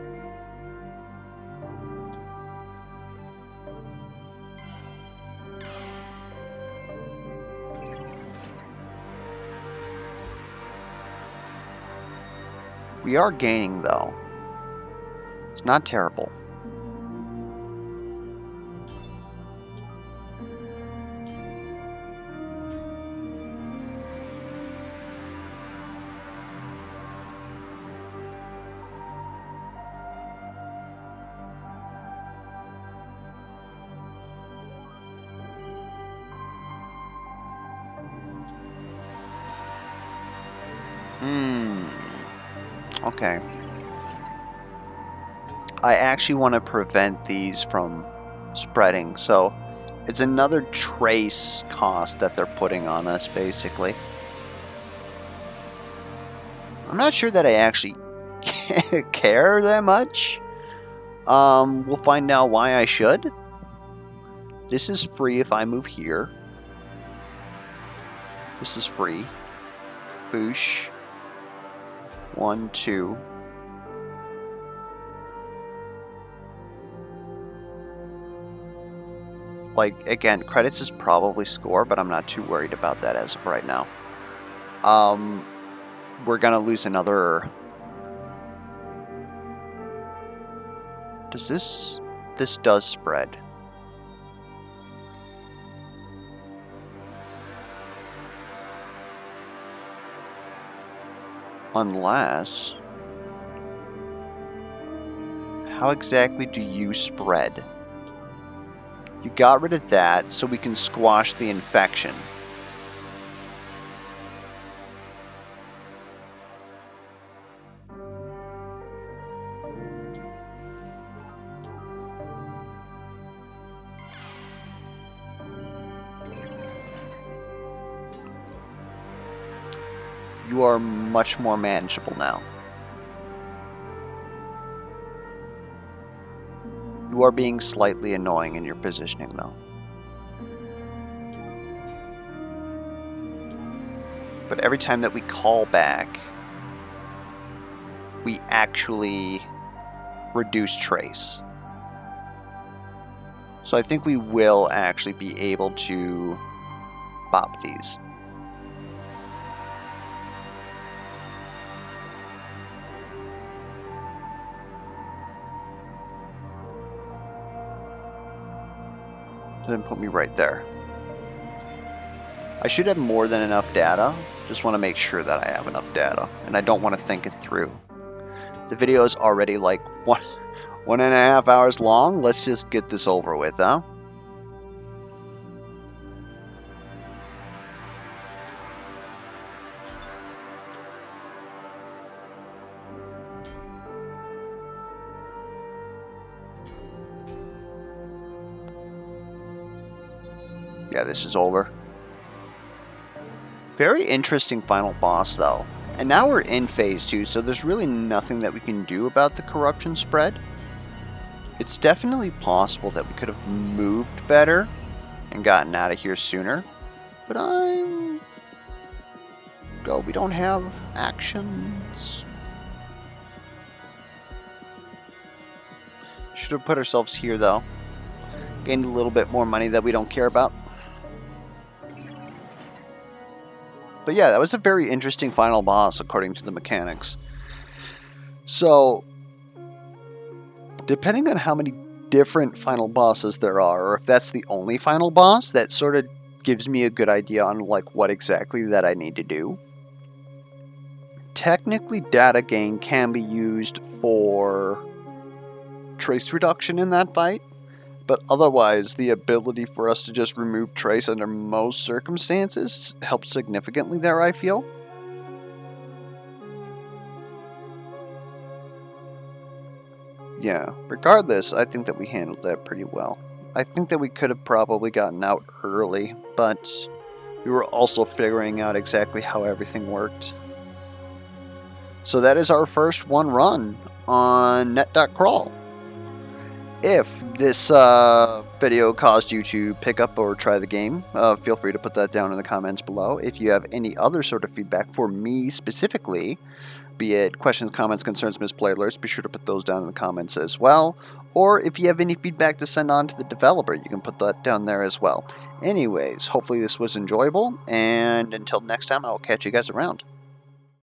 We are gaining, though. It's not terrible. Okay. I actually want to prevent these from spreading, so it's another trace cost that they're putting on us, basically. I'm not sure that I actually care that much. We'll find out why I should. This is free if I move here. This is free. Boosh. 1, 2. Like, again, credits is probably score, but I'm not too worried about that as of right now. We're gonna lose another... Does this... This does spread. Unless... How exactly do you spread? You got rid of that so we can squash the infection. You are much more manageable now. You are being slightly annoying in your positioning, though. But every time that we call back, we actually reduce trace. So I think we will actually be able to bop these. Then put me right there. I should have more than enough data. Just want to make sure that I have enough data, and I don't want to think it through. The video is already like 1.5 hours long. Let's just get this over with, huh? Yeah, this is over. Very interesting final boss, though. And now we're in phase 2, so there's really nothing that we can do about the corruption spread. It's definitely possible that we could have moved better and gotten out of here sooner. But we don't have actions. Should have put ourselves here, though. Gained a little bit more money that we don't care about. But yeah, that was a very interesting final boss, according to the mechanics. So, depending on how many different final bosses there are, or if that's the only final boss, that sort of gives me a good idea on like what exactly that I need to do. Technically, data gain can be used for trace reduction in that fight, but otherwise the ability for us to just remove trace under most circumstances helps significantly there, I feel. Yeah, regardless, I think that we handled that pretty well. I think that we could have probably gotten out early, but we were also figuring out exactly how everything worked. So that is our first one run on Net.Crawl. If this video caused you to pick up or try the game, feel free to put that down in the comments below. If you have any other sort of feedback for me specifically, be it questions, comments, concerns, misplay alerts, be sure to put those down in the comments as well. Or if you have any feedback to send on to the developer, you can put that down there as well. Anyways, hopefully this was enjoyable, and until next time, I will catch you guys around.